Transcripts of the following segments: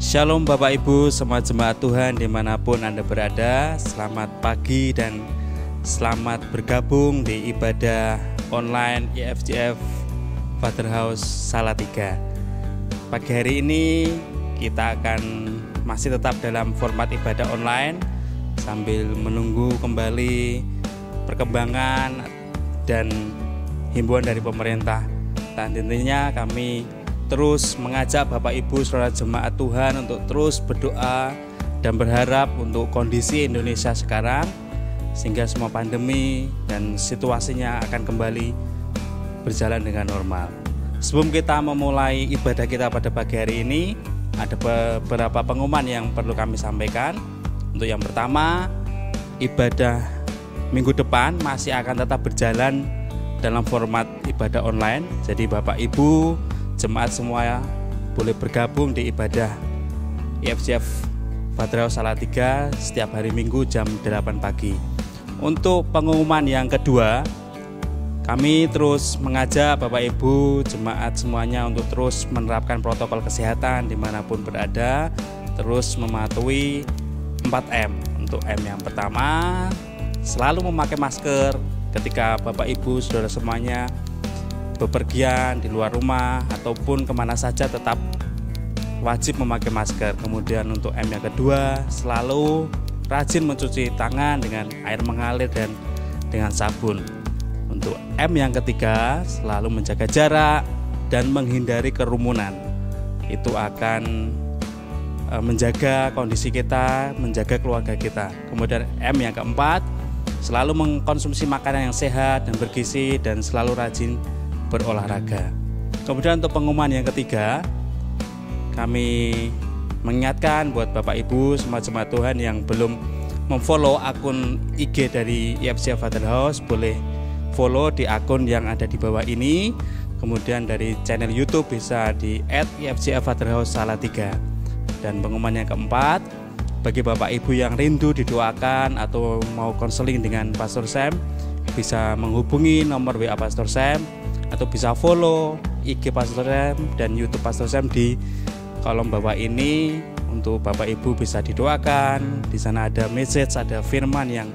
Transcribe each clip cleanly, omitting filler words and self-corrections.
Shalom Bapak Ibu, semua jemaat Tuhan dimanapun Anda berada. Selamat pagi dan selamat bergabung di ibadah online IFJF Father House Salatiga. Pagi hari ini kita akan masih tetap dalam format ibadah online sambil menunggu kembali perkembangan dan himbauan dari pemerintah. Dan intinya kami terus mengajak Bapak Ibu saudara jemaat Tuhan untuk terus berdoa dan berharap untuk kondisi Indonesia sekarang sehingga semua pandemi dan situasinya akan kembali berjalan dengan normal. Sebelum kita memulai ibadah kita pada pagi hari ini, ada beberapa pengumuman yang perlu kami sampaikan. Untuk yang pertama, ibadah minggu depan masih akan tetap berjalan dalam format ibadah online. Jadi Bapak Ibu jemaat semua boleh bergabung di ibadah IFJF Father House Salatiga setiap hari Minggu jam 8 pagi. Untuk pengumuman yang kedua, kami terus mengajak Bapak Ibu jemaat semuanya untuk terus menerapkan protokol kesehatan dimanapun berada, terus mematuhi 4M. Untuk M yang pertama, selalu memakai masker ketika Bapak Ibu saudara semuanya bepergian di luar rumah ataupun kemana saja, tetap wajib memakai masker. Kemudian untuk M yang kedua, selalu rajin mencuci tangan dengan air mengalir dan dengan sabun. Untuk M yang ketiga, selalu menjaga jarak dan menghindari kerumunan. Itu akan menjaga kondisi kita, menjaga keluarga kita. Kemudian M yang keempat, selalu mengkonsumsi makanan yang sehat dan bergizi dan selalu rajin berolahraga. Kemudian untuk pengumuman yang ketiga, kami mengingatkan buat Bapak Ibu semua jemaat Tuhan yang belum memfollow akun IG dari IFJF Father House, boleh follow di akun yang ada di bawah ini. Kemudian dari channel YouTube bisa di @IFJF Father House Salatiga. Dan pengumuman yang keempat, bagi Bapak Ibu yang rindu didoakan atau mau konseling dengan Pastor Sam, bisa menghubungi nomor WA Pastor Sam atau bisa follow IG Pastor Sam dan YouTube Pastor Sam di kolom bawah ini. Untuk Bapak Ibu bisa didoakan. Di sana ada message, ada firman yang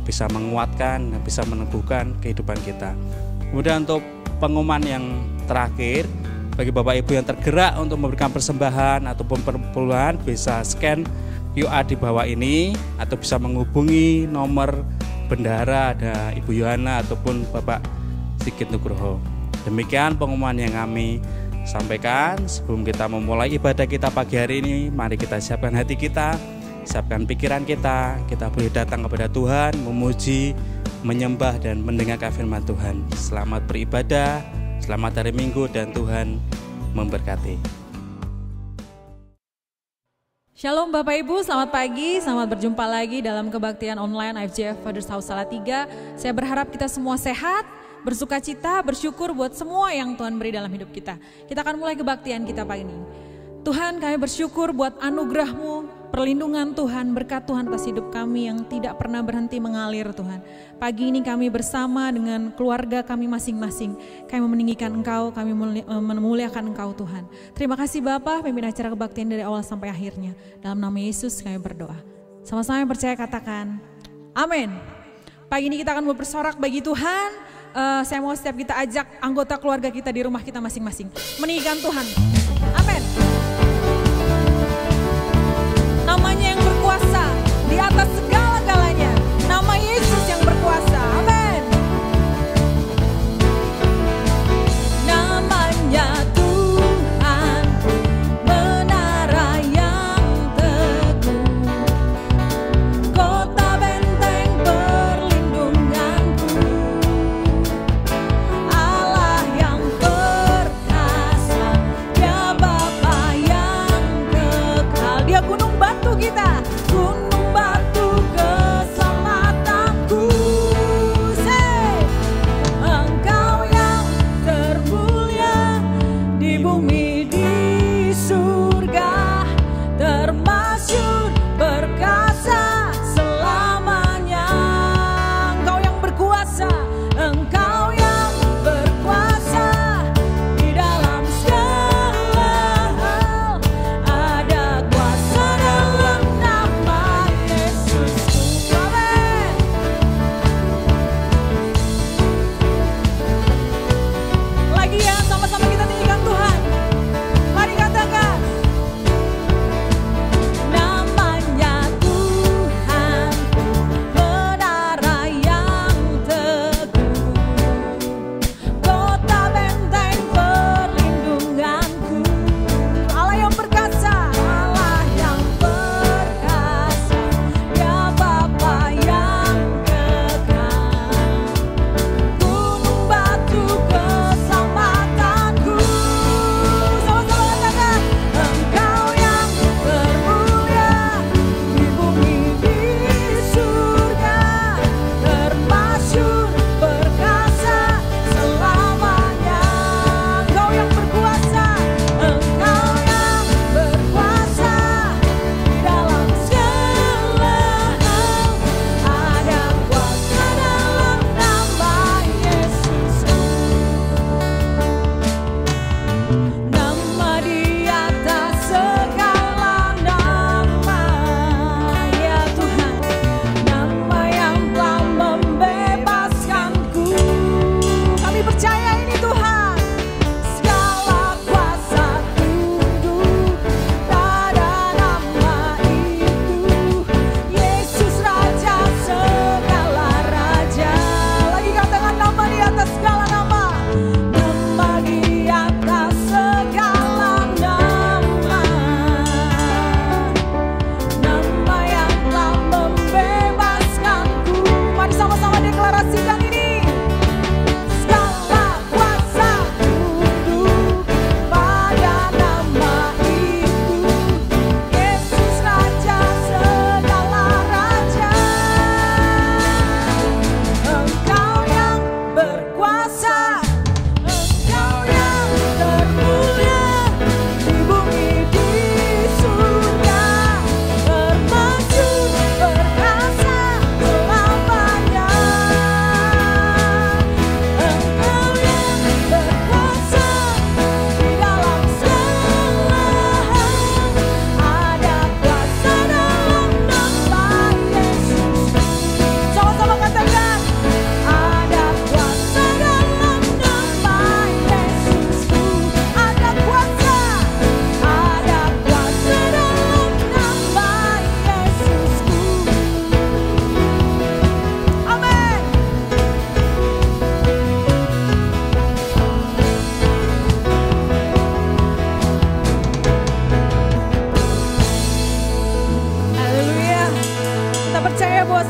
bisa menguatkan dan bisa meneguhkan kehidupan kita. Kemudian untuk pengumuman yang terakhir, bagi Bapak Ibu yang tergerak untuk memberikan persembahan ataupun perpuluhan, bisa scan QR di bawah ini atau bisa menghubungi nomor bendahara, ada Ibu Yohana ataupun Bapak Sigit Nugroho. Demikian pengumuman yang kami sampaikan. Sebelum kita memulai ibadah kita pagi hari ini, mari kita siapkan hati kita, siapkan pikiran kita. Kita boleh datang kepada Tuhan, memuji, menyembah dan mendengarkan firman Tuhan. Selamat beribadah, selamat hari Minggu dan Tuhan memberkati. Shalom Bapak Ibu, selamat pagi, selamat berjumpa lagi dalam kebaktian online IFJF Father House Salatiga. Saya berharap kita semua sehat, bersukacita, bersyukur buat semua yang Tuhan beri dalam hidup kita. Kita akan mulai kebaktian kita pagi ini. Tuhan, kami bersyukur buat anugerah-Mu, perlindungan Tuhan, berkat Tuhan atas hidup kami yang tidak pernah berhenti mengalir Tuhan. Pagi ini kami bersama dengan keluarga kami masing-masing. Kami meninggikan Engkau, kami memuliakan Engkau Tuhan. Terima kasih Bapa, pimpin acara kebaktian dari awal sampai akhirnya. Dalam nama Yesus kami berdoa. Sama-sama yang percaya katakan, amin. Pagi ini kita akan bersorak bagi Tuhan. Saya mau setiap kita ajak anggota keluarga kita di rumah kita masing-masing meninggikan Tuhan. Amin. Namanya yang berkuasa di atas segala-galanya. Nama Yesus yang berkuasa. Amin. Namanya Tuhan, menara yang teguh, kota benteng perlindunganku, Allah yang perkasa, Dia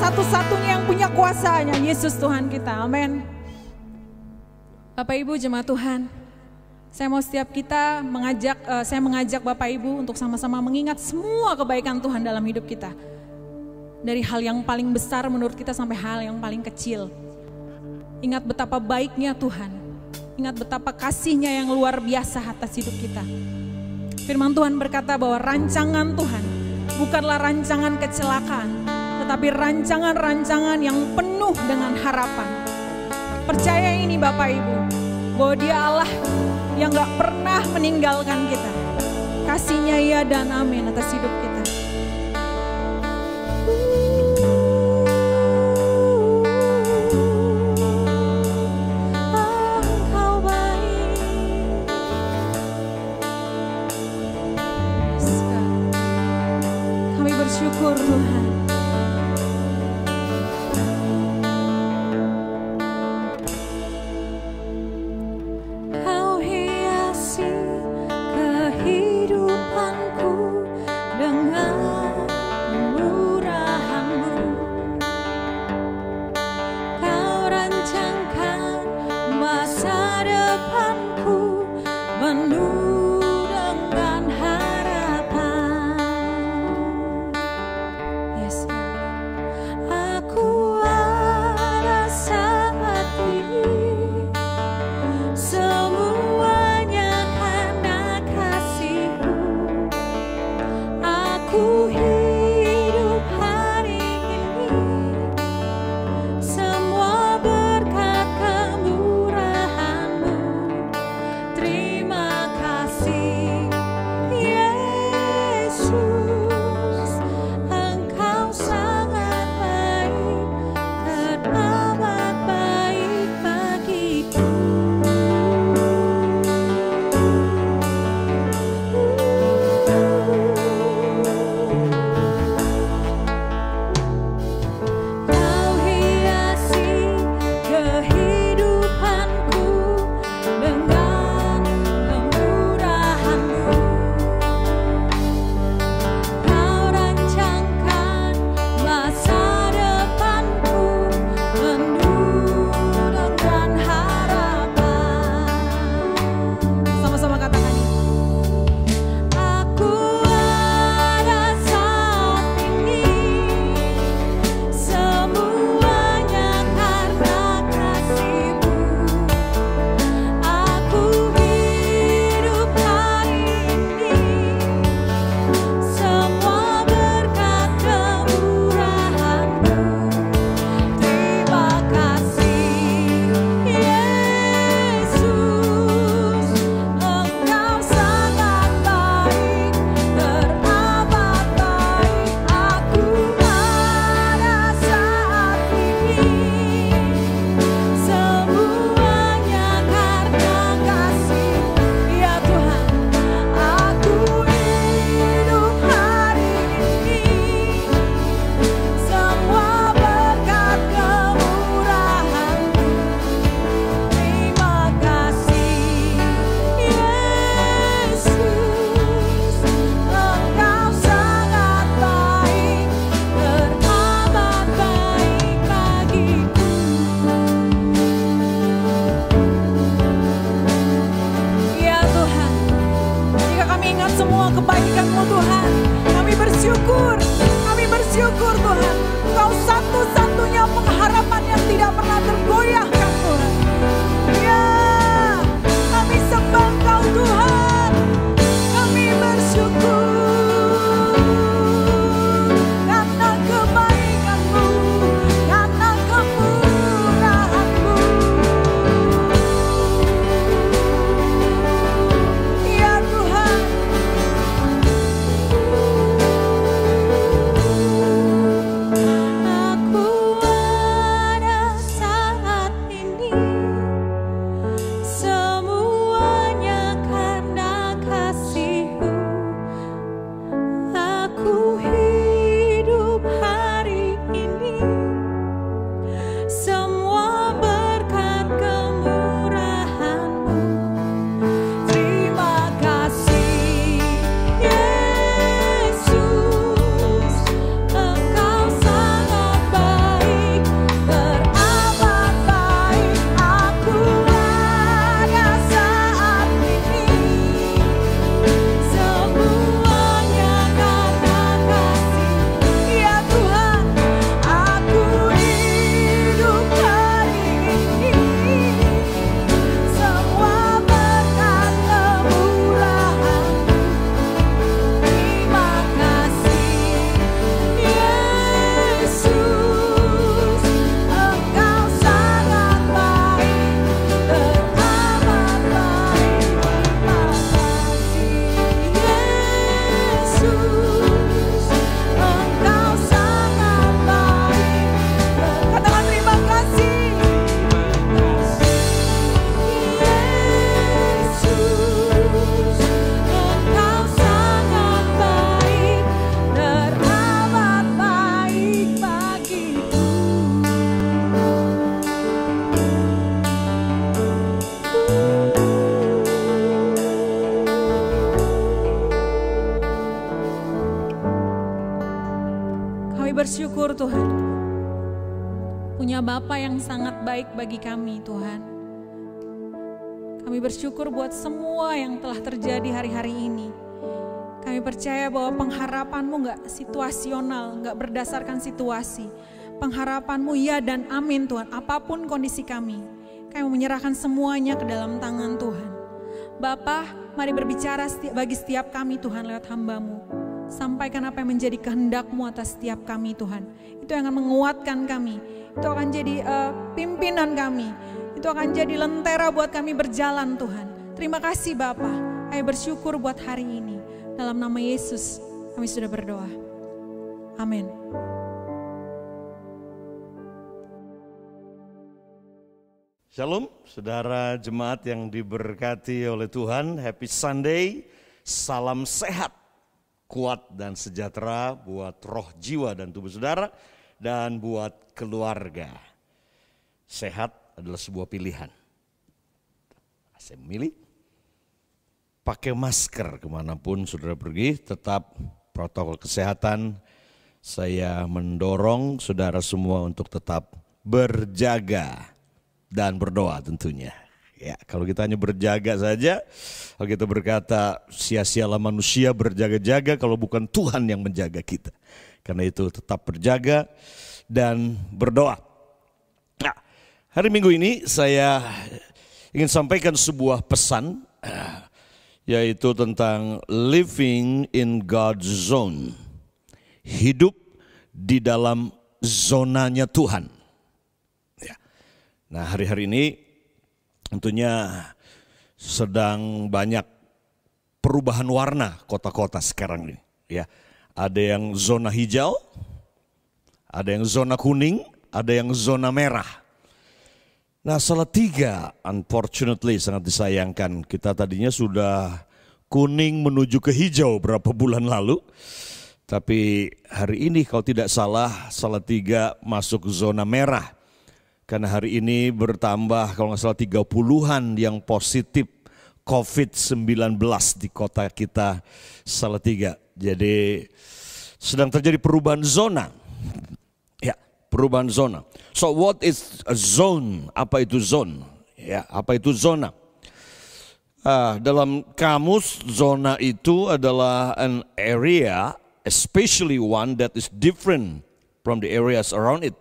satu-satunya yang punya kuasanya, Yesus Tuhan kita. Amin. Bapak Ibu jemaat Tuhan, saya mau setiap kita saya mengajak Bapak Ibu untuk sama-sama mengingat semua kebaikan Tuhan dalam hidup kita. Dari hal yang paling besar menurut kita sampai hal yang paling kecil. Ingat betapa baiknya Tuhan. Ingat betapa kasihnya yang luar biasa atas hidup kita. Firman Tuhan berkata bahwa rancangan Tuhan bukanlah rancangan kecelakaan, tetapi rancangan-rancangan yang penuh dengan harapan. Percaya ini Bapak Ibu, bahwa Dia Allah yang gak pernah meninggalkan kita. Kasih-Nya ya dan amin atas hidup kita. Engkau baik. Kami bersyukur Tuhan. bersyukur Tuhan, Engkau satu-satunya pengharapan yang tidak pernah tergoyahkan Tuhan. Ya, kami sembah Engkau Tuhan, kami bersyukur karena kebaikan-Mu, karena kemurahan-Mu. Ya Tuhan, aku ada saat ini bersyukur Tuhan, punya Bapa yang sangat baik bagi kami Tuhan. Kami bersyukur buat semua yang telah terjadi hari-hari ini. Kami percaya bahwa pengharapan-Mu gak situasional, gak berdasarkan situasi. Pengharapan-Mu ya dan amin Tuhan, apapun kondisi kami. Kami menyerahkan semuanya ke dalam tangan Tuhan. Bapa, mari berbicara bagi setiap kami Tuhan lewat hamba-Mu. Sampaikan apa yang menjadi kehendak-Mu atas setiap kami Tuhan. Itu yang akan menguatkan kami. Itu akan jadi pimpinan kami. Itu akan jadi lentera buat kami berjalan Tuhan. Terima kasih Bapa. Kami bersyukur buat hari ini. Dalam nama Yesus kami sudah berdoa. Amin. Shalom, saudara jemaat yang diberkati oleh Tuhan. Happy Sunday, salam sehat, kuat dan sejahtera buat roh, jiwa dan tubuh saudara dan buat keluarga. Sehat adalah sebuah pilihan. Saya memilih pakai masker kemanapun saudara pergi, tetap protokol kesehatan. Saya mendorong saudara semua untuk tetap berjaga dan berdoa tentunya. Ya, kalau kita hanya berjaga saja, kalau kita berkata sia-sialah manusia berjaga-jaga kalau bukan Tuhan yang menjaga kita. Karena itu tetap berjaga dan berdoa. Nah, hari Minggu ini saya ingin sampaikan sebuah pesan, yaitu tentang living in God's zone. Hidup di dalam zonanya Tuhan. Ya. Nah, hari-hari ini tentunya sedang banyak perubahan warna kota-kota sekarang ini. Ya, ada yang zona hijau, ada yang zona kuning, ada yang zona merah. Nah, Salatiga unfortunately sangat disayangkan. Kita tadinya sudah kuning menuju ke hijau berapa bulan lalu. Tapi hari ini kalau tidak salah Salatiga masuk zona merah. Karena hari ini bertambah kalau nggak salah 30-an yang positif COVID-19 di kota kita Salatiga. Jadi sedang terjadi perubahan zona. Ya, perubahan zona. So what is a zone? Apa itu zone? Ya, apa itu zona? Dalam kamus, zona itu adalah an area, especially one that is different from the areas around it.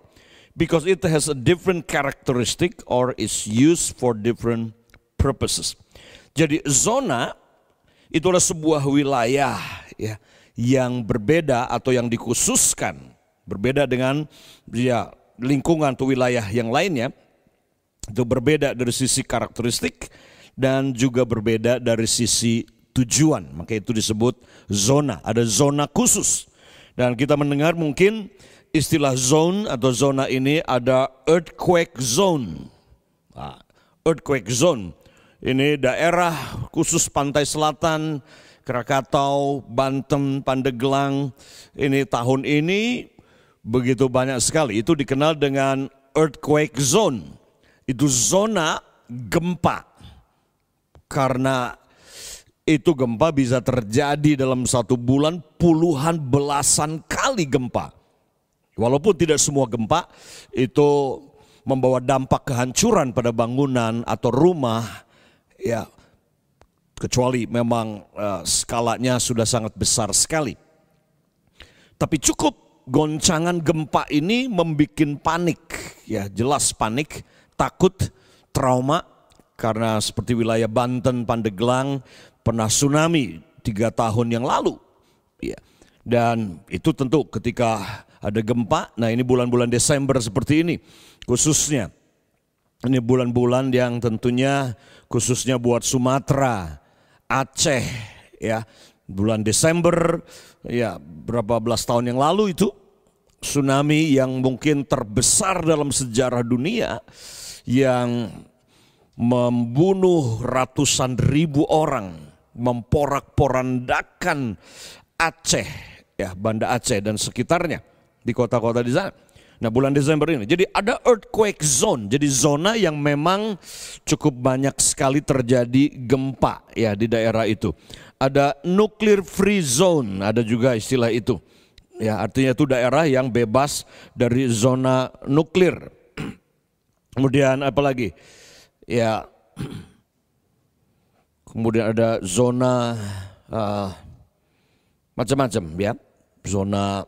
Because it has a different characteristic or is used for different purposes. Jadi zona itu adalah sebuah wilayah ya, yang berbeda atau yang dikhususkan. Berbeda dengan ya, lingkungan atau wilayah yang lainnya. Itu berbeda dari sisi karakteristik dan juga berbeda dari sisi tujuan. Maka itu disebut zona. Ada zona khusus. Dan kita mendengar mungkin istilah zone atau zona ini ada earthquake zone. Nah, earthquake zone ini daerah khusus pantai selatan, Krakatau, Banten, Pandeglang. Ini tahun ini begitu banyak sekali. Itu dikenal dengan earthquake zone. Itu zona gempa. Karena itu gempa bisa terjadi dalam satu bulan puluhan belasan kali gempa. Walaupun tidak semua gempa itu membawa dampak kehancuran pada bangunan atau rumah, ya kecuali memang skalanya sudah sangat besar sekali. Tapi cukup goncangan gempa ini membuat panik, ya jelas panik, takut, trauma karena seperti wilayah Banten, Pandeglang pernah tsunami 3 tahun yang lalu, ya. Dan itu tentu ketika ada gempa, nah ini bulan-bulan Desember seperti ini khususnya. Ini bulan-bulan yang tentunya khususnya buat Sumatera, Aceh ya. Bulan Desember ya berapa belas tahun yang lalu itu tsunami yang mungkin terbesar dalam sejarah dunia yang membunuh ratusan ribu orang, memporak-porandakan Aceh ya, Banda Aceh dan sekitarnya di kota-kota di sana. Nah, bulan Desember ini. Jadi ada earthquake zone. Jadi zona yang memang cukup banyak sekali terjadi gempa ya di daerah itu. Ada nuclear free zone, ada juga istilah itu. Ya, artinya itu daerah yang bebas dari zona nuklir. Kemudian apa lagi? Ya, kemudian ada zona macam-macam ya. Zona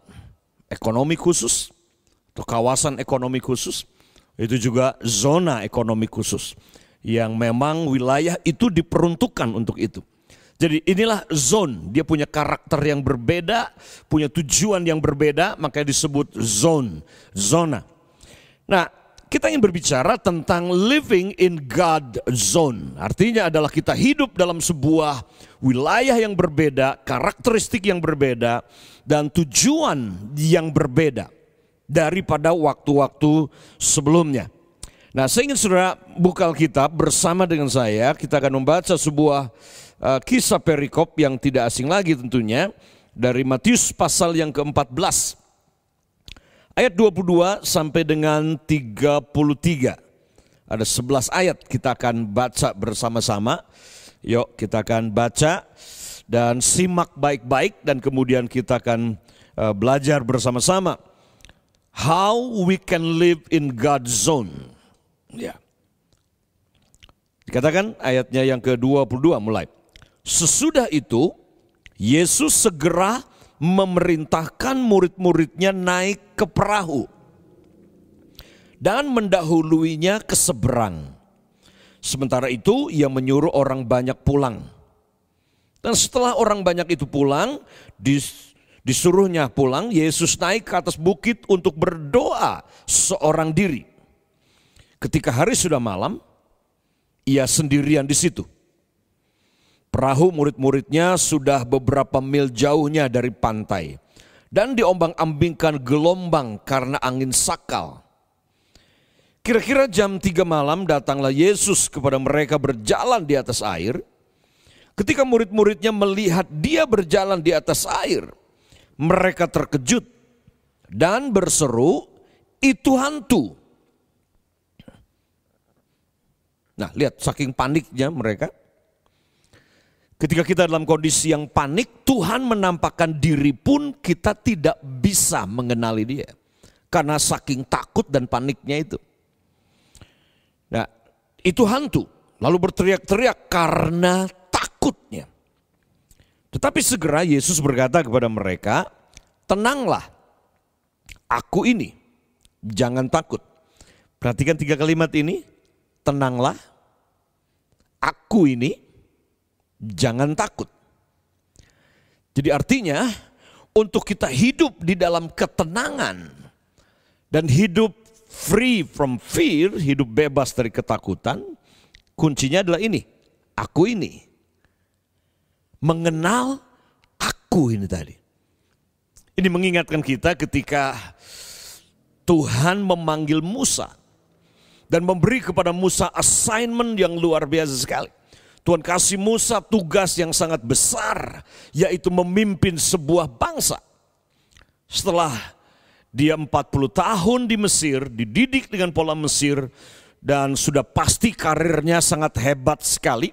ekonomi khusus atau kawasan ekonomi khusus. Itu juga zona ekonomi khusus yang memang wilayah itu diperuntukkan untuk itu. Jadi inilah zone, dia punya karakter yang berbeda, punya tujuan yang berbeda, makanya disebut zone, zona. Nah, kita ingin berbicara tentang living in God zone. Artinya adalah kita hidup dalam sebuah wilayah yang berbeda, karakteristik yang berbeda, dan tujuan yang berbeda daripada waktu-waktu sebelumnya. Nah, saya ingin saudara buka Alkitab bersama dengan saya. Kita akan membaca sebuah kisah perikop yang tidak asing lagi tentunya. Dari Matius pasal yang ke-14. Ayat 22 sampai dengan 33. Ada 11 ayat kita akan baca bersama-sama. Yuk kita akan baca dan simak baik-baik. Dan kemudian kita akan belajar bersama-sama. How we can live in God's zone. Ya. Dikatakan ayatnya yang ke-22 mulai. Sesudah itu Yesus segera memerintahkan murid-muridnya naik ke perahu dan mendahuluinya ke seberang. Sementara itu ia menyuruh orang banyak pulang. Dan setelah orang banyak itu pulang, disuruhnya pulang, Yesus naik ke atas bukit untuk berdoa seorang diri. Ketika hari sudah malam, ia sendirian di situ. Perahu murid-muridnya sudah beberapa mil jauhnya dari pantai dan diombang-ambingkan gelombang karena angin sakal. Kira-kira jam 3 malam datanglah Yesus kepada mereka berjalan di atas air. Ketika murid-muridnya melihat dia berjalan di atas air, mereka terkejut dan berseru, "Itu hantu." Nah, lihat saking paniknya mereka. Ketika kita dalam kondisi yang panik, Tuhan menampakkan diri pun kita tidak bisa mengenali dia. Karena saking takut dan paniknya itu. Nah, itu hantu. Lalu berteriak-teriak karena takutnya. Tetapi segera Yesus berkata kepada mereka, "Tenanglah, aku ini, jangan takut." Perhatikan 3 kalimat ini, tenanglah, aku ini, jangan takut. Jadi artinya untuk kita hidup di dalam ketenangan dan hidup free from fear, hidup bebas dari ketakutan, kuncinya adalah ini, aku ini. Mengenal aku ini tadi. Ini mengingatkan kita ketika Tuhan memanggil Musa dan memberi kepada Musa assignment yang luar biasa sekali. Tuhan kasih Musa tugas yang sangat besar, yaitu memimpin sebuah bangsa. Setelah dia 40 tahun di Mesir, dididik dengan pola Mesir, dan sudah pasti karirnya sangat hebat sekali.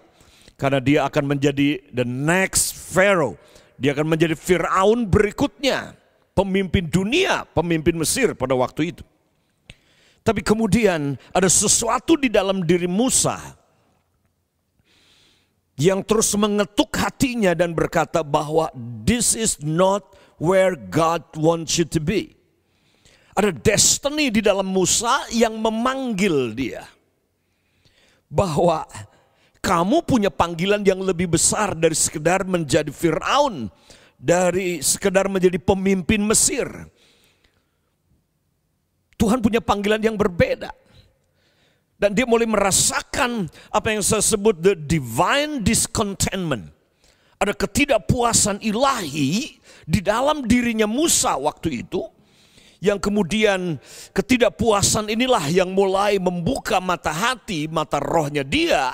Karena dia akan menjadi the next Pharaoh. Dia akan menjadi Firaun berikutnya. Pemimpin dunia, pemimpin Mesir pada waktu itu. Tapi kemudian ada sesuatu di dalam diri Musa yang terus mengetuk hatinya dan berkata bahwa this is not where God wants you to be. Ada destiny di dalam Musa yang memanggil dia. Bahwa kamu punya panggilan yang lebih besar dari sekedar menjadi Firaun, dari sekedar menjadi pemimpin Mesir. Tuhan punya panggilan yang berbeda. Dan dia mulai merasakan apa yang saya sebut the divine discontentment. Ada ketidakpuasan ilahi di dalam dirinya Musa waktu itu. Yang kemudian ketidakpuasan inilah yang mulai membuka mata hati, mata rohnya dia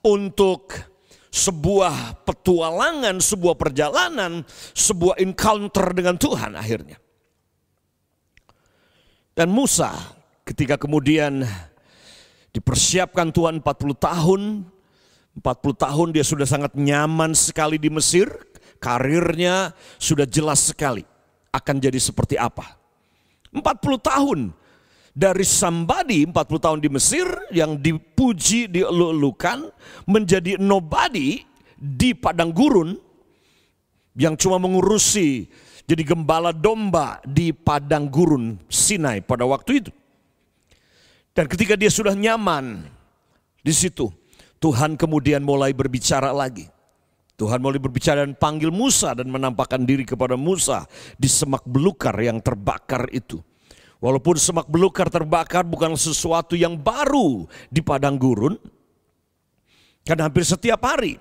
untuk sebuah petualangan, sebuah perjalanan, sebuah encounter dengan Tuhan akhirnya. Dan Musa ketika kemudian dipersiapkan Tuhan 40 tahun. 40 tahun dia sudah sangat nyaman sekali di Mesir. Karirnya sudah jelas sekali. akan jadi seperti apa. 40 tahun dari somebody, 40 tahun di Mesir yang dipuji, dielu-elukan, menjadi nobody di padang gurun yang cuma mengurusi jadi gembala domba di padang gurun Sinai pada waktu itu. Dan ketika dia sudah nyaman di situ, Tuhan kemudian mulai berbicara lagi. Tuhan mulai berbicara dan panggil Musa dan menampakkan diri kepada Musa di semak belukar yang terbakar itu. Walaupun semak belukar terbakar bukan sesuatu yang baru di padang gurun. Karena hampir setiap hari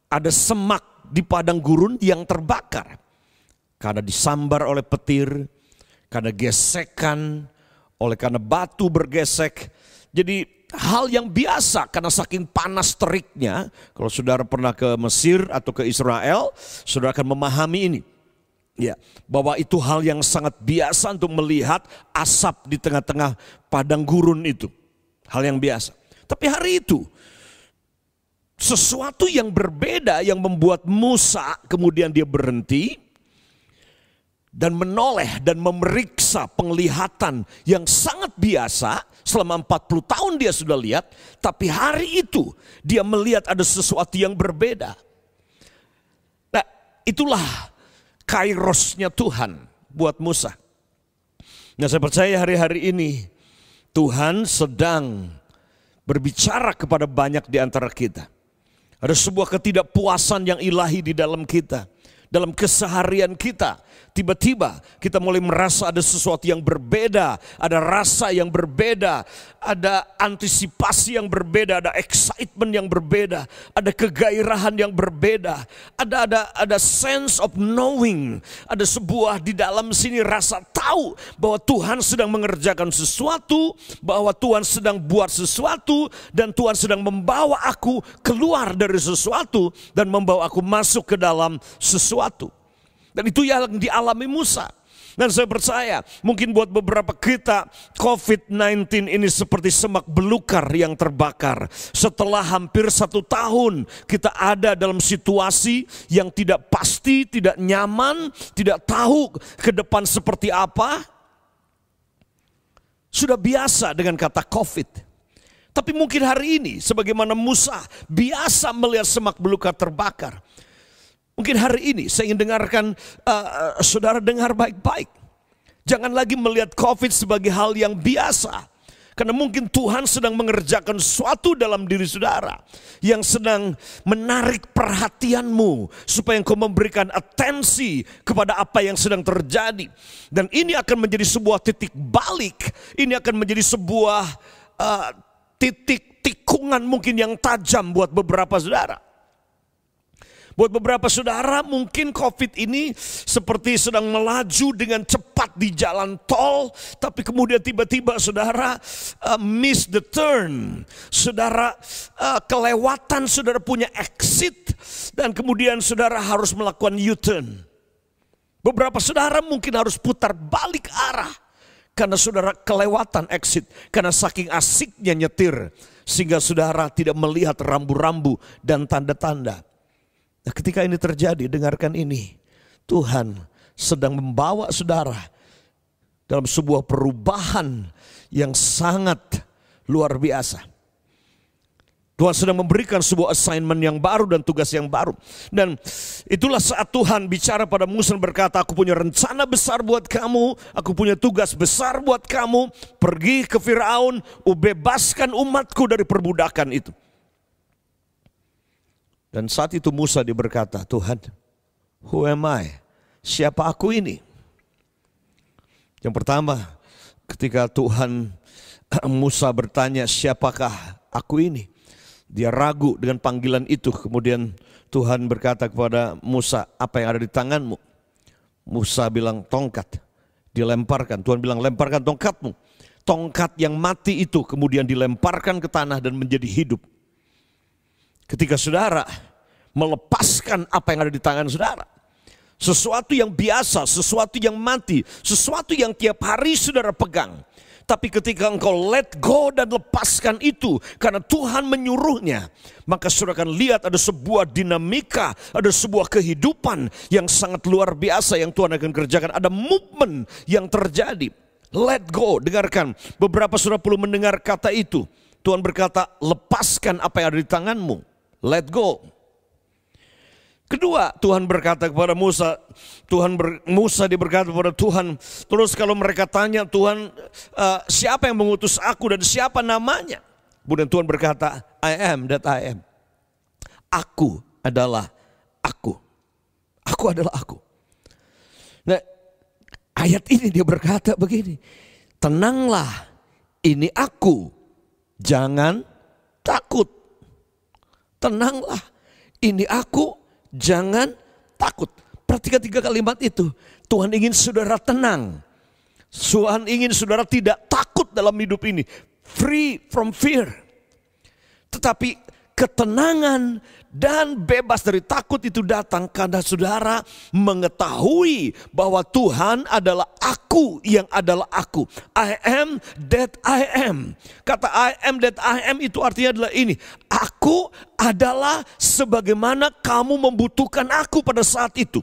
ada semak di padang gurun yang terbakar. Karena disambar oleh petir, karena gesekan, karena batu bergesek. Jadi hal yang biasa karena saking panas teriknya. Kalau saudara pernah ke Mesir atau ke Israel, saudara akan memahami ini. Ya, bahwa itu hal yang sangat biasa untuk melihat asap di tengah-tengah padang gurun itu. Hal yang biasa. Tapi hari itu, sesuatu yang berbeda yang membuat Musa kemudian dia berhenti dan menoleh dan memeriksa penglihatan yang sangat biasa. Selama 40 tahun dia sudah lihat, tapi hari itu dia melihat ada sesuatu yang berbeda. Nah, itulah kairosnya Tuhan buat Musa. Nah, saya percaya hari-hari ini Tuhan sedang berbicara kepada banyak di antara kita. Ada sebuah ketidakpuasan yang ilahi di dalam kita. Dalam keseharian kita, tiba-tiba kita mulai merasa ada sesuatu yang berbeda, ada rasa yang berbeda, ada antisipasi yang berbeda, ada excitement yang berbeda, ada kegairahan yang berbeda, ada sense of knowing, ada sebuah di dalam sini rasa tahu bahwa Tuhan sedang mengerjakan sesuatu, bahwa Tuhan sedang buat sesuatu, dan Tuhan sedang membawa aku keluar dari sesuatu dan membawa aku masuk ke dalam sesuatu. Dan itu yang dialami Musa. Dan saya percaya mungkin buat beberapa kita COVID-19 ini seperti semak belukar yang terbakar. Setelah hampir 1 tahun kita ada dalam situasi yang tidak pasti, tidak nyaman, tidak tahu ke depan seperti apa. Sudah biasa dengan kata COVID. Tapi mungkin hari ini sebagaimana Musa biasa melihat semak belukar terbakar. Mungkin hari ini saya ingin dengarkan saudara dengar baik-baik. Jangan lagi melihat COVID sebagai hal yang biasa. Karena mungkin Tuhan sedang mengerjakan sesuatu dalam diri saudara. Yang sedang menarik perhatianmu. Supaya engkau memberikan atensi kepada apa yang sedang terjadi. Dan ini akan menjadi sebuah titik balik. Ini akan menjadi sebuah titik tikungan mungkin yang tajam buat beberapa saudara. Buat beberapa saudara mungkin COVID ini seperti sedang melaju dengan cepat di jalan tol. Tapi kemudian tiba-tiba saudara miss the turn. Saudara kelewatan, saudara punya exit. Dan kemudian saudara harus melakukan U-turn. Beberapa saudara mungkin harus putar balik arah. Karena saudara kelewatan exit. Karena saking asiknya nyetir. Sehingga saudara tidak melihat rambu-rambu dan tanda-tanda. Nah, ketika ini terjadi, dengarkan ini. Tuhan sedang membawa saudara dalam sebuah perubahan yang sangat luar biasa. Tuhan sedang memberikan sebuah assignment yang baru dan tugas yang baru. Dan itulah saat Tuhan bicara pada Musa dan berkata, aku punya rencana besar buat kamu. Aku punya tugas besar buat kamu. Pergi ke Firaun, bebaskan umatku dari perbudakan itu. Dan saat itu Musa dia berkata, Tuhan, who am I? Siapa aku ini? Yang pertama, ketika Tuhan Musa bertanya, siapakah aku ini? Dia ragu dengan panggilan itu. Kemudian Tuhan berkata kepada Musa, apa yang ada di tanganmu? Musa bilang, tongkat. Dilemparkan. Tuhan bilang, lemparkan tongkatmu. Tongkat yang mati itu kemudian dilemparkan ke tanah dan menjadi hidup. Ketika saudara melepaskan apa yang ada di tangan saudara. Sesuatu yang biasa, sesuatu yang mati, sesuatu yang tiap hari saudara pegang. Tapi ketika engkau let go dan lepaskan itu karena Tuhan menyuruhnya, maka saudara akan lihat ada sebuah dinamika, ada sebuah kehidupan yang sangat luar biasa yang Tuhan akan kerjakan. Ada movement yang terjadi. Let go, dengarkan. Beberapa saudara perlu mendengar kata itu. Tuhan berkata, lepaskan apa yang ada di tanganmu. Let go. Kedua, Tuhan berkata kepada Musa, Musa dia berkata kepada Tuhan, terus kalau mereka tanya Tuhan, siapa yang mengutus aku dan siapa namanya? Kemudian Tuhan berkata, I am that I am. Aku adalah aku. Aku adalah aku. Nah, ayat ini dia berkata begini, tenanglah, ini aku, jangan takut. Tenanglah, ini aku, jangan takut. Perhatikan 3 kalimat itu. Tuhan ingin saudara tenang. Tuhan ingin saudara tidak takut dalam hidup ini. Free from fear. Tetapi ketenangan dan bebas dari takut itu datang karena saudara mengetahui bahwa Tuhan adalah aku yang adalah aku. I am that I am. Kata I am that I am itu artinya adalah ini. Aku adalah sebagaimana kamu membutuhkan aku pada saat itu.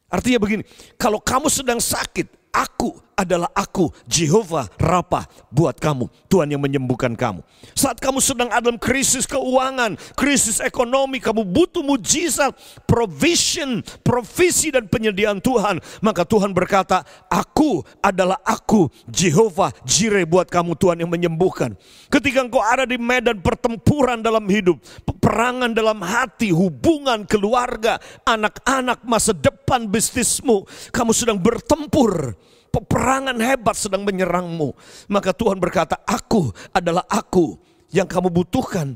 Artinya begini, kalau kamu sedang sakit, aku adalah aku, Jehovah Rapha buat kamu, Tuhan yang menyembuhkan kamu. Saat kamu sedang dalam krisis keuangan, krisis ekonomi, kamu butuh mujizat, provision, provisi dan penyediaan Tuhan. Maka Tuhan berkata, aku adalah aku, Jehovah Jireh buat kamu, Tuhan yang menyembuhkan. Ketika engkau ada di medan pertempuran dalam hidup, peperangan dalam hati, hubungan, keluarga, anak-anak, masa depan bisnismu, kamu sedang bertempur. Peperangan hebat sedang menyerangmu. Maka Tuhan berkata, aku adalah aku yang kamu butuhkan.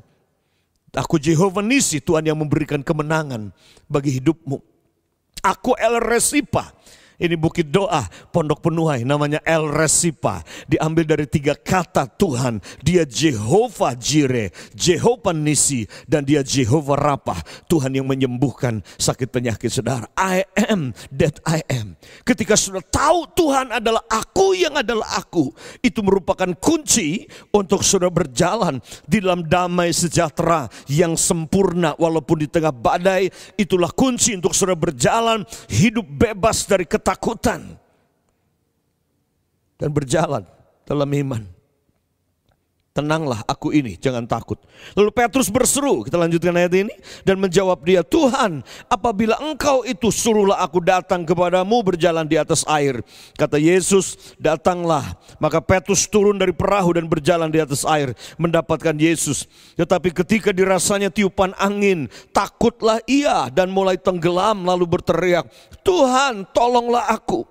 Aku Jehovah Nisi, Tuhan yang memberikan kemenangan bagi hidupmu. Aku El Resipa. Ini bukit doa Pondok Penuai, namanya El Resipa. Diambil dari 3 kata Tuhan. Dia Jehovah Jireh, Jehovah Nisi, dan dia Jehovah Rapha, Tuhan yang menyembuhkan sakit penyakit saudara. I am that I am. Ketika sudah tahu Tuhan adalah aku yang adalah aku, itu merupakan kunci untuk saudara berjalan di dalam damai sejahtera yang sempurna walaupun di tengah badai. Itulah kunci untuk saudara berjalan hidup bebas dari ketakutan dan berjalan dalam iman. Tenanglah, aku ini, jangan takut. Lalu Petrus berseru, kita lanjutkan ayat ini, dan menjawab dia, Tuhan, apabila engkau itu, suruhlah aku datang kepadamu berjalan di atas air. Kata Yesus, datanglah. Maka Petrus turun dari perahu dan berjalan di atas air, mendapatkan Yesus. Tetapi ketika dirasanya tiupan angin, takutlah ia dan mulai tenggelam, lalu berteriak, Tuhan, tolonglah aku.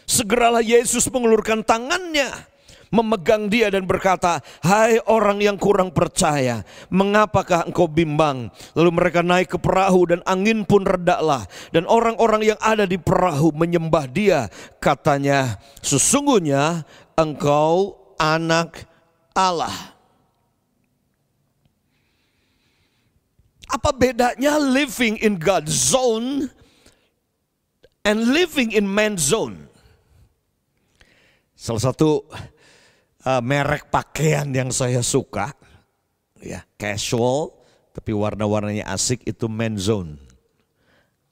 Segeralah Yesus mengulurkan tangannya, memegang dia dan berkata, hai orang yang kurang percaya, mengapakah engkau bimbang? Lalu mereka naik ke perahu dan angin pun redalah. Dan orang-orang yang ada di perahu menyembah dia. Katanya, sesungguhnya engkau anak Allah. Apa bedanya living in God's zone and living in man's zone? Salah satu merek pakaian yang saya suka, ya casual, tapi warna-warnanya asik, itu Men's Zone.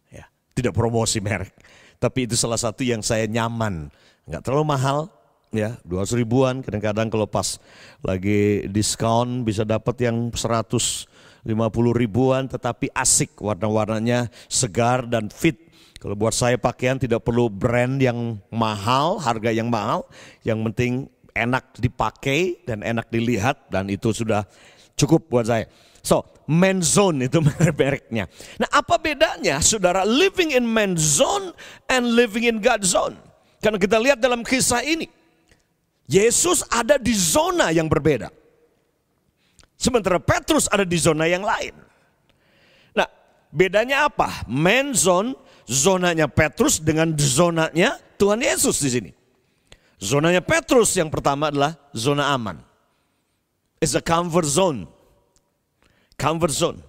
Ya, tidak promosi merek, tapi itu salah satu yang saya nyaman, nggak terlalu mahal, ya 200 ribuan. Kadang-kadang kalau pas lagi diskon bisa dapat yang 150 ribuan, tetapi asik, warna-warnanya segar dan fit. Kalau buat saya pakaian tidak perlu brand yang mahal, harga yang mahal, yang penting enak dipakai dan enak dilihat, dan itu sudah cukup buat saya. So, Men's Zone itu mereknya. Nah, apa bedanya saudara living in Men's Zone and living in God's Zone? Karena kita lihat dalam kisah ini, Yesus ada di zona yang berbeda, sementara Petrus ada di zona yang lain. Nah, bedanya apa? Men's Zone, zonanya Petrus dengan zonanya Tuhan Yesus di sini. Zonanya Petrus yang pertama adalah zona aman. It's a comfort zone. Comfort zone.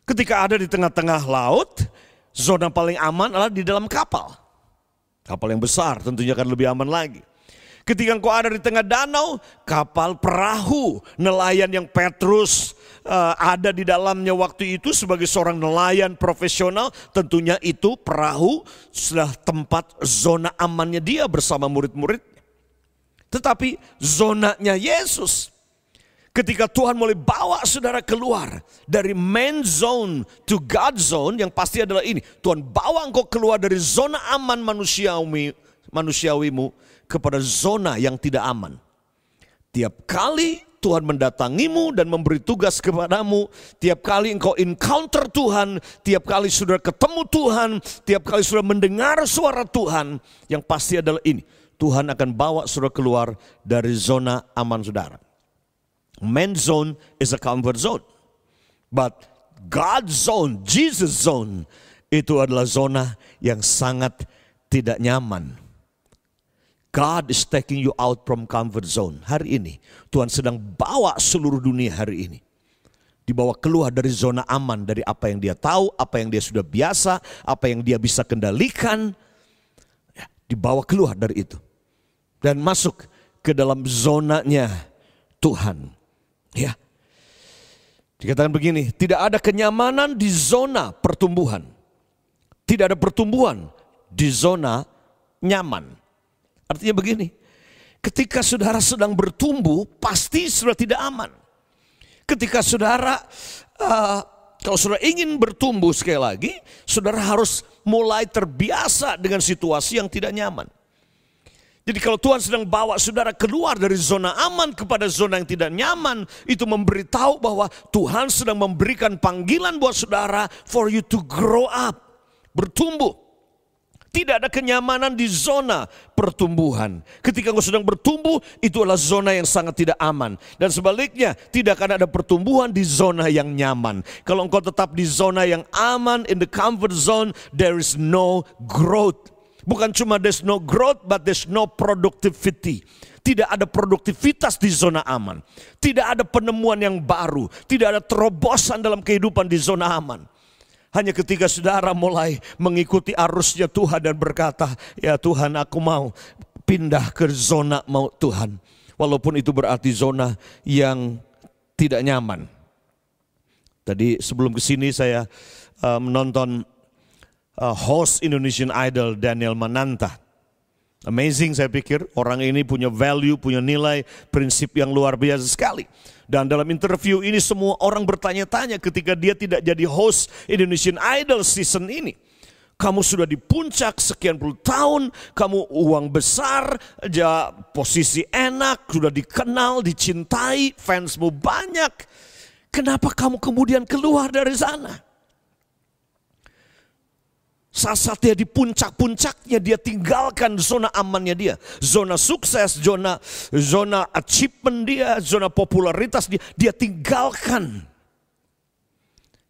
Ketika ada di tengah-tengah laut, zona paling aman adalah di dalam kapal. Kapal yang besar tentunya akan lebih aman lagi. Ketika engkau ada di tengah danau, kapal perahu, nelayan yang Petrus ada di dalamnya waktu itu sebagai seorang nelayan profesional, tentunya itu perahu sudah tempat zona amannya dia bersama murid-murid. Tetapi zonanya Yesus, ketika Tuhan mulai bawa saudara keluar dari man zone to God zone, yang pasti adalah ini, Tuhan bawa engkau keluar dari zona aman manusiawimu kepada zona yang tidak aman. Tiap kali Tuhan mendatangimu dan memberi tugas kepadamu, tiap kali engkau encounter Tuhan, tiap kali saudara ketemu Tuhan, tiap kali saudara mendengar suara Tuhan, yang pasti adalah ini, Tuhan akan bawa saudara keluar dari zona aman saudara. Man zone is a comfort zone, but God zone, Jesus zone, itu adalah zona yang sangat tidak nyaman. God is taking you out from comfort zone. Hari ini Tuhan sedang bawa seluruh dunia hari ini. Dibawa keluar dari zona aman, dari apa yang dia tahu, apa yang dia sudah biasa, apa yang dia bisa kendalikan. Ya, dibawa keluar dari itu. Dan masuk ke dalam zonanya Tuhan. Ya. Dikatakan begini, tidak ada kenyamanan di zona pertumbuhan. Tidak ada pertumbuhan di zona nyaman. Artinya begini, ketika saudara sedang bertumbuh, pasti saudara tidak aman. Ketika saudara, kalau saudara ingin bertumbuh sekali lagi, saudara harus mulai terbiasa dengan situasi yang tidak nyaman. Jadi kalau Tuhan sedang bawa saudara keluar dari zona aman kepada zona yang tidak nyaman, itu memberitahu bahwa Tuhan sedang memberikan panggilan buat saudara for you to grow up, bertumbuh. Tidak ada kenyamanan di zona pertumbuhan. Ketika engkau sedang bertumbuh, itu adalah zona yang sangat tidak aman. Dan sebaliknya, tidak akan ada pertumbuhan di zona yang nyaman. Kalau engkau tetap di zona yang aman, in the comfort zone, there is no growth. Bukan cuma there's no growth, but there's no productivity. Tidak ada produktivitas di zona aman. Tidak ada penemuan yang baru. Tidak ada terobosan dalam kehidupan di zona aman. Hanya ketika saudara mulai mengikuti arusnya Tuhan dan berkata, ya Tuhan, aku mau pindah ke zona mau Tuhan. Walaupun itu berarti zona yang tidak nyaman. Tadi sebelum kesini saya menonton host Indonesian Idol Daniel Mananta. Amazing, saya pikir orang ini punya value, punya nilai, prinsip yang luar biasa sekali. Dan dalam interview ini semua orang bertanya-tanya ketika dia tidak jadi host Indonesian Idol season ini. Kamu sudah di puncak sekian puluh tahun, kamu uang besar, posisi enak, sudah dikenal, dicintai, fansmu banyak. Kenapa kamu kemudian keluar dari sana? Saat dia di puncak-puncaknya, dia tinggalkan zona amannya dia. Zona sukses, zona achievement dia, zona popularitas dia tinggalkan.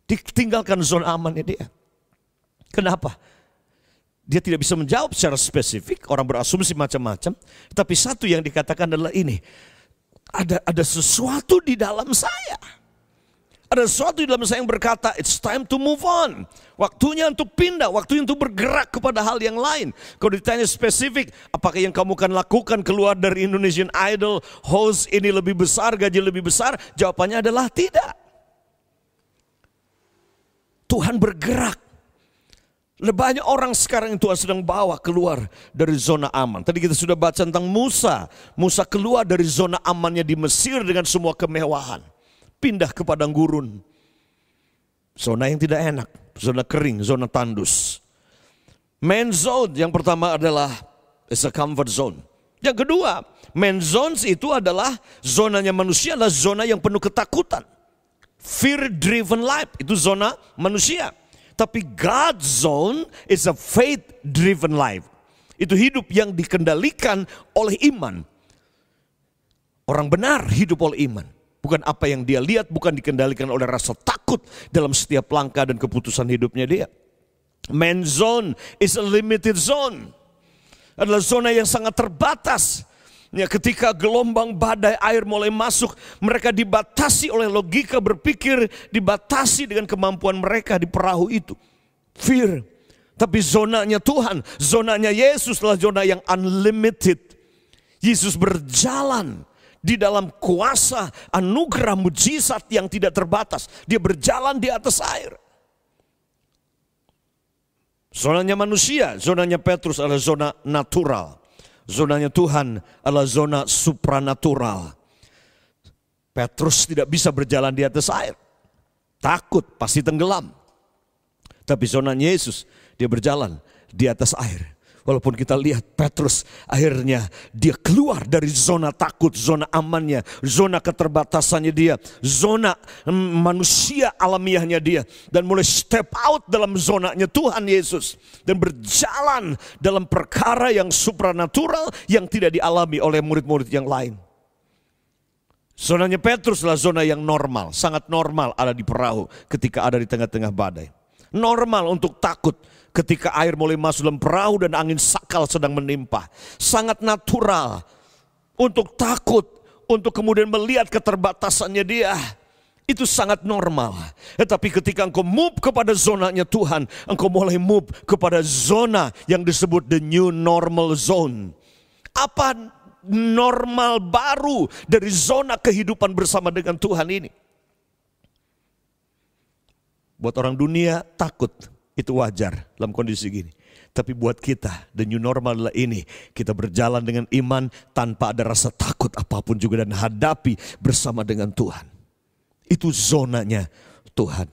Ditinggalkan zona amannya dia. Kenapa? Dia tidak bisa menjawab secara spesifik, orang berasumsi macam-macam. Tapi satu yang dikatakan adalah ini, ada sesuatu di dalam saya. Ada sesuatu di dalam saya yang berkata, it's time to move on. Waktunya untuk pindah, waktunya untuk bergerak kepada hal yang lain. Kalau ditanya spesifik, apakah yang kamu akan lakukan keluar dari Indonesian Idol, host ini lebih besar, gaji lebih besar? Jawabannya adalah tidak. Tuhan bergerak. Banyak orang sekarang yang Tuhan sedang bawa keluar dari zona aman. Tadi kita sudah baca tentang Musa. Musa keluar dari zona amannya di Mesir dengan semua kemewahan. Pindah ke padang gurun. Zona yang tidak enak. Zona kering, zona tandus. Man zone yang pertama adalah is a comfort zone. Yang kedua, man zones itu adalah zonanya manusia, adalah zona yang penuh ketakutan. Fear driven life, itu zona manusia. Tapi God's zone is a faith driven life. Itu hidup yang dikendalikan oleh iman. Orang benar hidup oleh iman. Bukan apa yang dia lihat, bukan dikendalikan oleh rasa takut dalam setiap langkah dan keputusan hidupnya dia. Man zone is a limited zone. Adalah zona yang sangat terbatas. Ya, ketika gelombang badai air mulai masuk, mereka dibatasi oleh logika berpikir, dibatasi dengan kemampuan mereka di perahu itu. Fear. Tapi zonanya Tuhan, zonanya Yesus adalah zona yang unlimited. Yesus berjalan di dalam kuasa anugerah mujizat yang tidak terbatas. Dia berjalan di atas air. Zonanya manusia, zonanya Petrus adalah zona natural. Zonanya Tuhan adalah zona supranatural. Petrus tidak bisa berjalan di atas air. Takut, pasti tenggelam. Tapi zonanya Yesus, dia berjalan di atas air. Walaupun kita lihat Petrus akhirnya dia keluar dari zona takut, zona amannya, zona keterbatasannya dia, zona manusia alamiahnya dia. Dan mulai step out dalam zonanya Tuhan Yesus. Dan berjalan dalam perkara yang supranatural yang tidak dialami oleh murid-murid yang lain. Zonanya Petrus adalah zona yang normal, sangat normal ada di perahu ketika ada di tengah-tengah badai. Normal untuk takut ketika air mulai masuk dalam perahu dan angin sakal sedang menimpa. Sangat natural untuk takut, untuk kemudian melihat keterbatasannya dia. Itu sangat normal. Tetapi ketika engkau move kepada zonanya Tuhan, engkau mulai move kepada zona yang disebut the new normal zone. Apa normal baru dari zona kehidupan bersama dengan Tuhan ini? Buat orang dunia takut, itu wajar dalam kondisi gini. Tapi buat kita, the new normal adalah ini. Kita berjalan dengan iman tanpa ada rasa takut apapun juga dan hadapi bersama dengan Tuhan. Itu zonanya Tuhan.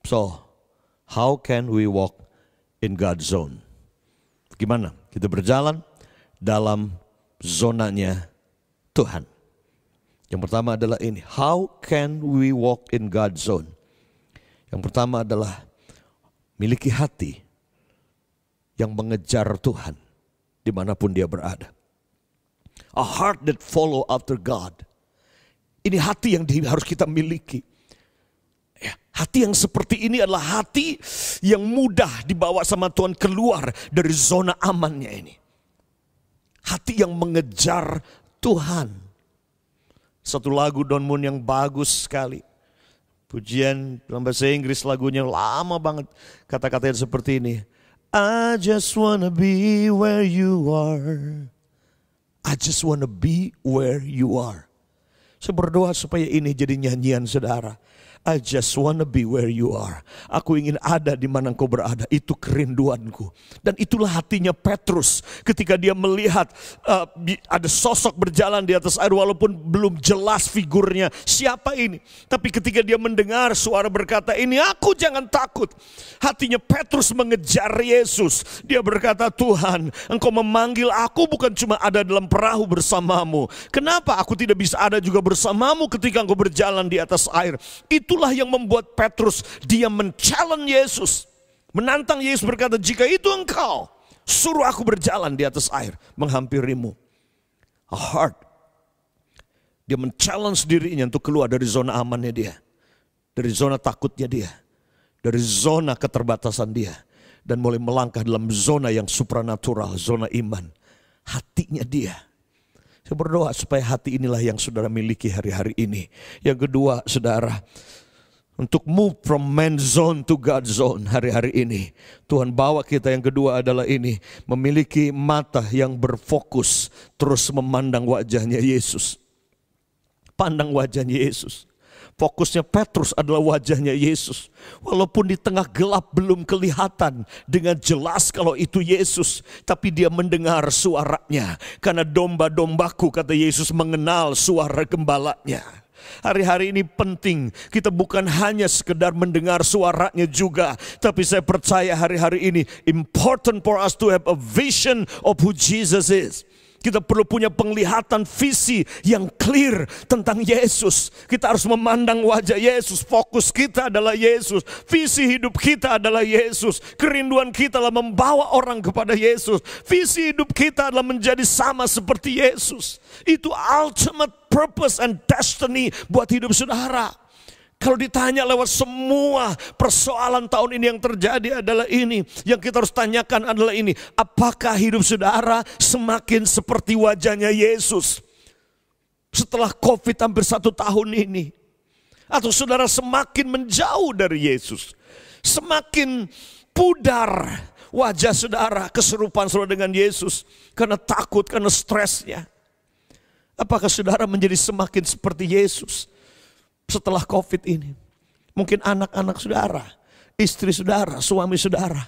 So, how can we walk in God's zone? Gimana? Kita berjalan dalam zonanya Tuhan. Yang pertama adalah ini. How can we walk in God's zone? Yang pertama adalah miliki hati yang mengejar Tuhan dimanapun dia berada. A heart that follow after God. Ini hati yang harus kita miliki. Ya, hati yang seperti ini adalah hati yang mudah dibawa sama Tuhan keluar dari zona amannya ini. Hati yang mengejar Tuhan. Satu lagu Don Moon yang bagus sekali. Pujian dalam bahasa Inggris lagunya lama banget. Kata-katanya seperti ini. I just wanna be where you are. I just wanna be where you are. Saya berdoa supaya ini jadi nyanyian saudara. I just wanna be where you are. Aku ingin ada di mana engkau berada. Itu kerinduanku. Dan itulah hatinya Petrus ketika dia melihat ada sosok berjalan di atas air walaupun belum jelas figurnya siapa ini. Tapi ketika dia mendengar suara berkata, ini aku, jangan takut. Hatinya Petrus mengejar Yesus. Dia berkata, Tuhan, engkau memanggil aku bukan cuma ada dalam perahu bersamamu. Kenapa aku tidak bisa ada juga bersamamu ketika engkau berjalan di atas air? Itulah yang membuat Petrus dia men-challenge Yesus. Menantang Yesus berkata, jika itu engkau, suruh aku berjalan di atas air menghampirimu. A heart. Dia men-challenge dirinya untuk keluar dari zona amannya dia. Dari zona takutnya dia. Dari zona keterbatasan dia. Dan mulai melangkah dalam zona yang supranatural, zona iman. Hatinya dia. Saya berdoa supaya hati inilah yang saudara miliki hari-hari ini. Yang kedua, saudara, untuk move from man's zone to God's zone hari-hari ini. Tuhan bawa kita yang kedua adalah ini. Memiliki mata yang berfokus. Terus memandang wajahnya Yesus. Pandang wajahnya Yesus. Fokusnya Petrus adalah wajahnya Yesus. Walaupun di tengah gelap belum kelihatan dengan jelas kalau itu Yesus. Tapi dia mendengar suaranya. Karena domba-dombaku, kata Yesus, mengenal suara gembalanya. Hari-hari ini penting. Kita bukan hanya sekedar mendengar suaranya juga. Tapi saya percaya hari-hari ini important for us to have a vision of who Jesus is. Kita perlu punya penglihatan visi yang clear tentang Yesus. Kita harus memandang wajah Yesus. Fokus kita adalah Yesus. Visi hidup kita adalah Yesus. Kerinduan kita adalah membawa orang kepada Yesus. Visi hidup kita adalah menjadi sama seperti Yesus. Itu ultimate purpose and destiny buat hidup saudara. Kalau ditanya lewat semua persoalan tahun ini yang terjadi adalah ini. Yang kita harus tanyakan adalah ini. Apakah hidup saudara semakin seperti wajahnya Yesus setelah COVID hampir 1 tahun ini? Atau saudara semakin menjauh dari Yesus? Semakin pudar Wajah saudara keserupan saudara dengan Yesus karena takut, karena stresnya. Apakah saudara menjadi semakin seperti Yesus setelah COVID ini? Mungkin anak-anak saudara, istri saudara, suami saudara,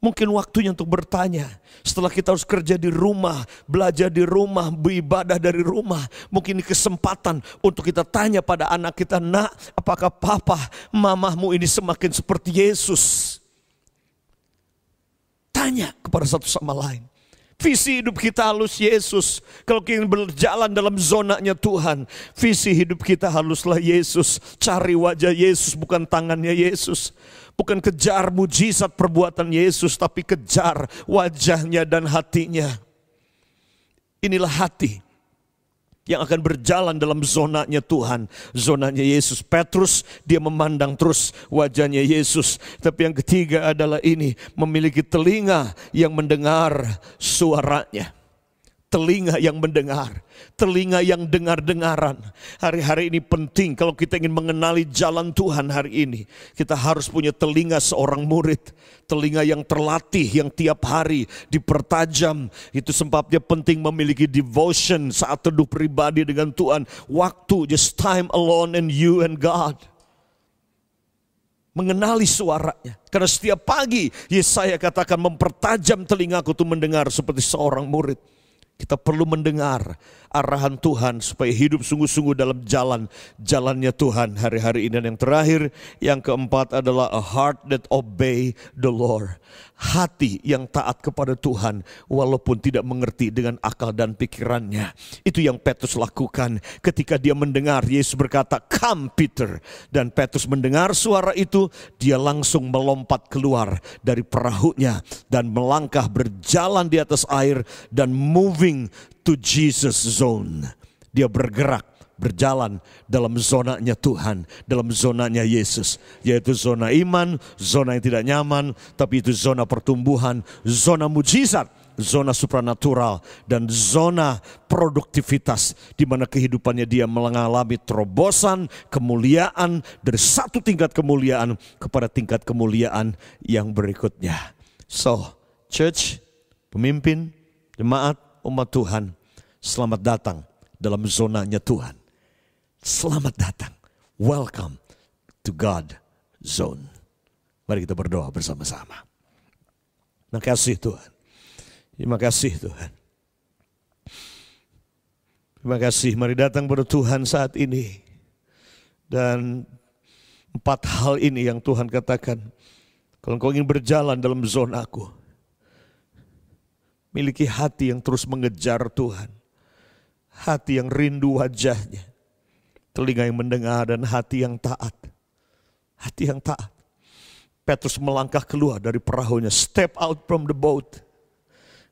mungkin waktunya untuk bertanya. Setelah kita harus kerja di rumah, belajar di rumah, beribadah dari rumah, mungkin ini kesempatan untuk kita tanya pada anak kita, nak, apakah papa, mamamu ini semakin seperti Yesus? Tanya kepada satu sama lain. Visi hidup kita harus Yesus. Kalau kita ingin berjalan dalam zonanya Tuhan, visi hidup kita haruslah Yesus. Cari wajah Yesus, bukan tangannya Yesus. Bukan kejar mujizat perbuatan Yesus, tapi kejar wajahnya dan hatinya. Inilah hati yang akan berjalan dalam zonanya Tuhan, zonanya Yesus. Petrus, dia memandang terus wajahnya Yesus. Tapi yang ketiga adalah ini, memiliki telinga yang mendengar suaranya. Telinga yang mendengar, telinga yang dengar-dengaran. Hari-hari ini penting kalau kita ingin mengenali jalan Tuhan hari ini. Kita harus punya telinga seorang murid. Telinga yang terlatih, yang tiap hari dipertajam. Itu sebabnya penting memiliki devotion, saat teduh pribadi dengan Tuhan. Waktu, just time alone and you and God. Mengenali suaranya. Karena setiap pagi Yesaya katakan, mempertajam telingaku untuk mendengar seperti seorang murid. Kita perlu mendengar arahan Tuhan supaya hidup sungguh-sungguh dalam jalannya Tuhan hari-hari ini. Dan yang terakhir, yang keempat adalah a heart that obey the Lord. Hati yang taat kepada Tuhan walaupun tidak mengerti dengan akal dan pikirannya. Itu yang Petrus lakukan ketika dia mendengar Yesus berkata, "Come Peter." Dan Petrus mendengar suara itu, dia langsung melompat keluar dari perahunya dan melangkah berjalan di atas air dan moving to Jesus zone. Dia bergerak, berjalan dalam zonanya Tuhan, dalam zonanya Yesus, yaitu zona iman, zona yang tidak nyaman, tapi itu zona pertumbuhan, zona mujizat, zona supranatural, dan zona produktivitas, di mana kehidupannya dia mengalami terobosan kemuliaan dari satu tingkat kemuliaan kepada tingkat kemuliaan yang berikutnya. So, church, pemimpin, jemaat, umat Tuhan, selamat datang dalam zonanya Tuhan. Selamat datang. Welcome to God zone. Mari kita berdoa bersama-sama. Terima kasih Tuhan. Terima kasih Tuhan. Terima kasih. Mari datang pada Tuhan saat ini. Dan 4 hal ini yang Tuhan katakan. Kalau engkau ingin berjalan dalam zonaku, miliki hati yang terus mengejar Tuhan. Hati yang rindu wajahnya. Telinga yang mendengar dan hati yang taat. Hati yang taat. Petrus melangkah keluar dari perahunya. Step out from the boat.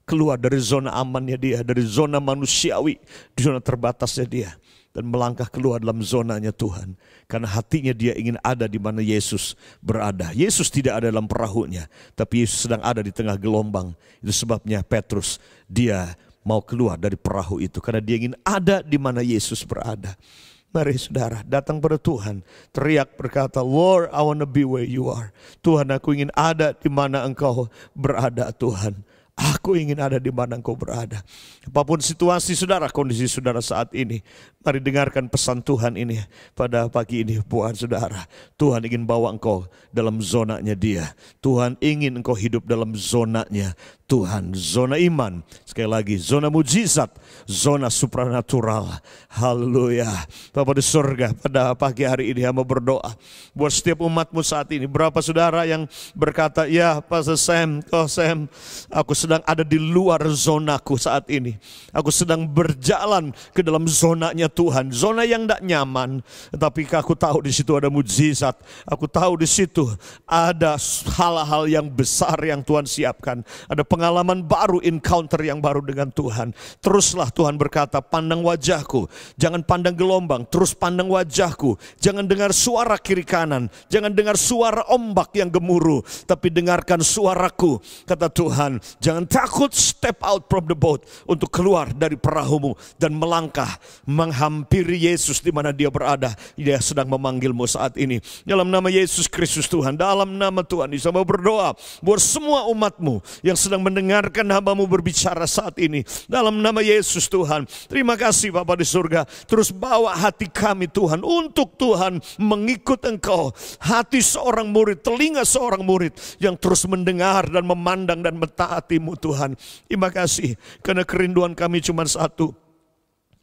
Keluar dari zona amannya dia. Dari zona manusiawi. Di zona terbatasnya dia. Dan melangkah keluar dalam zonanya Tuhan. Karena hatinya dia ingin ada di mana Yesus berada. Yesus tidak ada dalam perahunya. Tapi Yesus sedang ada di tengah gelombang. Itu sebabnya Petrus, dia mau keluar dari perahu itu. Karena dia ingin ada di mana Yesus berada. Mari saudara datang pada Tuhan, teriak berkata, Lord, I want to be where you are. Tuhan, aku ingin ada di mana engkau berada Tuhan. Aku ingin ada di mana engkau berada. Apapun situasi saudara, kondisi saudara saat ini, mari dengarkan pesan Tuhan ini pada pagi ini buat saudara. Tuhan ingin bawa engkau dalam zonanya dia. Tuhan ingin engkau hidup dalam zonanya Tuhan. Zona iman, sekali lagi, zona mujizat, zona supranatural. Haleluya. Bapa di surga, pada pagi hari ini hamba berdoa buat setiap umatmu saat ini. Berapa saudara yang berkata, ya Pastor Sam, Sam, aku sedang ada di luar zonaku saat ini. Aku sedang berjalan ke dalam zonanya Tuhan. Zona yang tidak nyaman, tapi aku tahu di situ ada mujizat. Aku tahu di situ ada hal-hal yang besar yang Tuhan siapkan. Ada pengalaman baru, encounter yang baru dengan Tuhan. Teruslah Tuhan berkata, pandang wajahku, jangan pandang gelombang, terus pandang wajahku. Jangan dengar suara kiri kanan, jangan dengar suara ombak yang gemuruh, tapi dengarkan suaraku, kata Tuhan. Jangan takut, step out from the boat, untuk keluar dari perahumu dan melangkah menghampiri Yesus di mana dia berada. Dia sedang memanggilmu saat ini. Dalam nama Yesus Kristus Tuhan, dalam nama Tuhan, Yesus mau berdoa buat semua umatmu yang sedang mendengarkan hamba-Mu berbicara saat ini. Dalam nama Yesus Tuhan, terima kasih Bapa di surga. Terus bawa hati kami Tuhan untuk Tuhan mengikut Engkau. Hati seorang murid, telinga seorang murid yang terus mendengar dan memandang dan mentaati-Mu Tuhan. Terima kasih karena kerinduan kami cuma satu.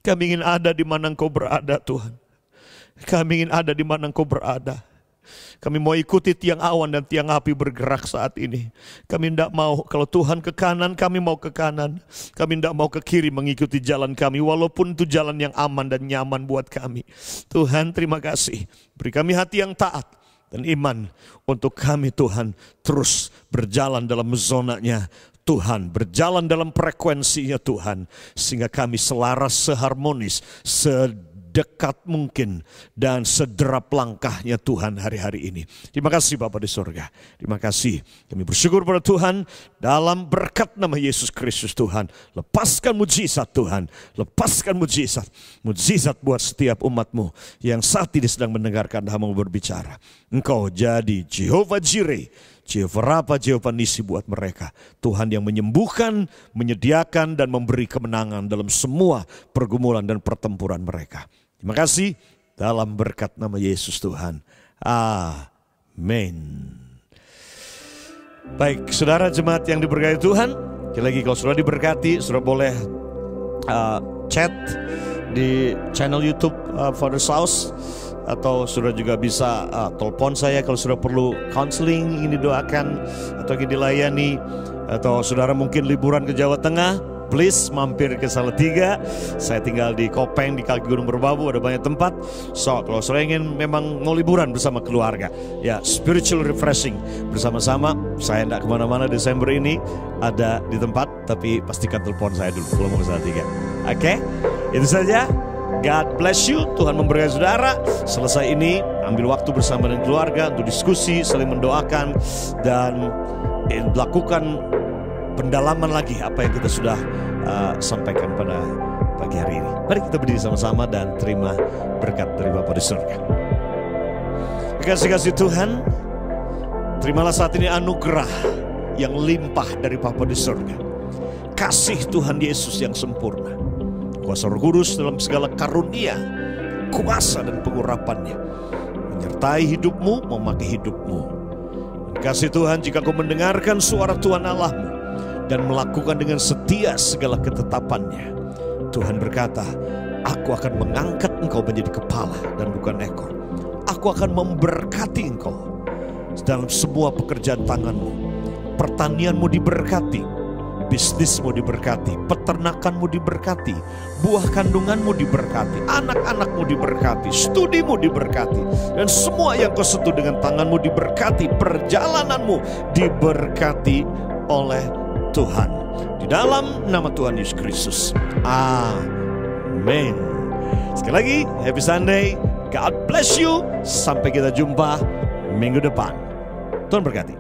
Kami ingin ada di mana Engkau berada Tuhan. Kami ingin ada di mana Engkau berada. Kami mau ikuti tiang awan dan tiang api bergerak saat ini. Kami tidak mau, kalau Tuhan ke kanan, kami mau ke kanan. Kami tidak mau ke kiri mengikuti jalan kami, walaupun itu jalan yang aman dan nyaman buat kami. Tuhan, terima kasih. Beri kami hati yang taat dan iman untuk kami Tuhan terus berjalan dalam zonanya Tuhan, berjalan dalam frekuensinya Tuhan, sehingga kami selaras, seharmonis, sedekat mungkin dan sederap langkahnya Tuhan hari-hari ini. Terima kasih Bapa di surga. Terima kasih. Kami bersyukur pada Tuhan dalam berkat nama Yesus Kristus Tuhan. Lepaskan mujizat Tuhan. Lepaskan mujizat. Mujizat buat setiap umat-Mu yang saat ini sedang mendengarkan hamba-Mu berbicara. Engkau jadi Jehovah Jireh, Jehovah Rafa, Jehovah Nisi buat mereka. Tuhan yang menyembuhkan, menyediakan dan memberi kemenangan dalam semua pergumulan dan pertempuran mereka. Terima kasih dalam berkat nama Yesus Tuhan. Amin. Baik, saudara jemaat yang diberkati Tuhan, sekali lagi kalau sudah diberkati, sudah boleh chat di channel YouTube Father's House, atau sudah juga bisa telepon saya kalau sudah perlu counseling, ingin didoakan atau ingin dilayani, atau saudara mungkin liburan ke Jawa Tengah, please mampir ke Salatiga. Saya tinggal di Kopeng, di kaki Gunung Merbabu, ada banyak tempat. So, kalau saudara ingin memang mau liburan bersama keluarga, ya spiritual refreshing bersama-sama, saya tidak kemana-mana Desember ini, ada di tempat, tapi pastikan telepon saya dulu kalau mau ke Salatiga. Oke, itu saja. God bless you. Tuhan memberkati saudara. Selesai ini, ambil waktu bersama dengan keluarga untuk diskusi, saling mendoakan, dan lakukan pendalaman lagi apa yang kita sudah sampaikan pada pagi hari ini. Mari kita berdiri sama-sama dan terima berkat dari Bapa di surga. Kasih-kasih Tuhan, terimalah saat ini anugerah yang limpah dari Bapa di surga. Kasih Tuhan Yesus yang sempurna, kuasa Roh Kudus dalam segala karunia, kuasa dan pengurapannya menyertai hidupmu, memakai hidupmu. Kasih Tuhan, jika kau mendengarkan suara Tuhan Allahmu dan melakukan dengan setia segala ketetapannya, Tuhan berkata, aku akan mengangkat engkau menjadi kepala dan bukan ekor. Aku akan memberkati engkau dalam semua pekerjaan tanganmu. Pertanianmu diberkati, bisnismu diberkati, peternakanmu diberkati, buah kandunganmu diberkati, anak-anakmu diberkati, studimu diberkati, dan semua yang kau sentuh dengan tanganmu diberkati. Perjalananmu diberkati oleh Tuhan. Di dalam nama Tuhan Yesus Kristus. Amin. Sekali lagi, happy Sunday. God bless you. Sampai kita jumpa minggu depan. Tuhan berkati.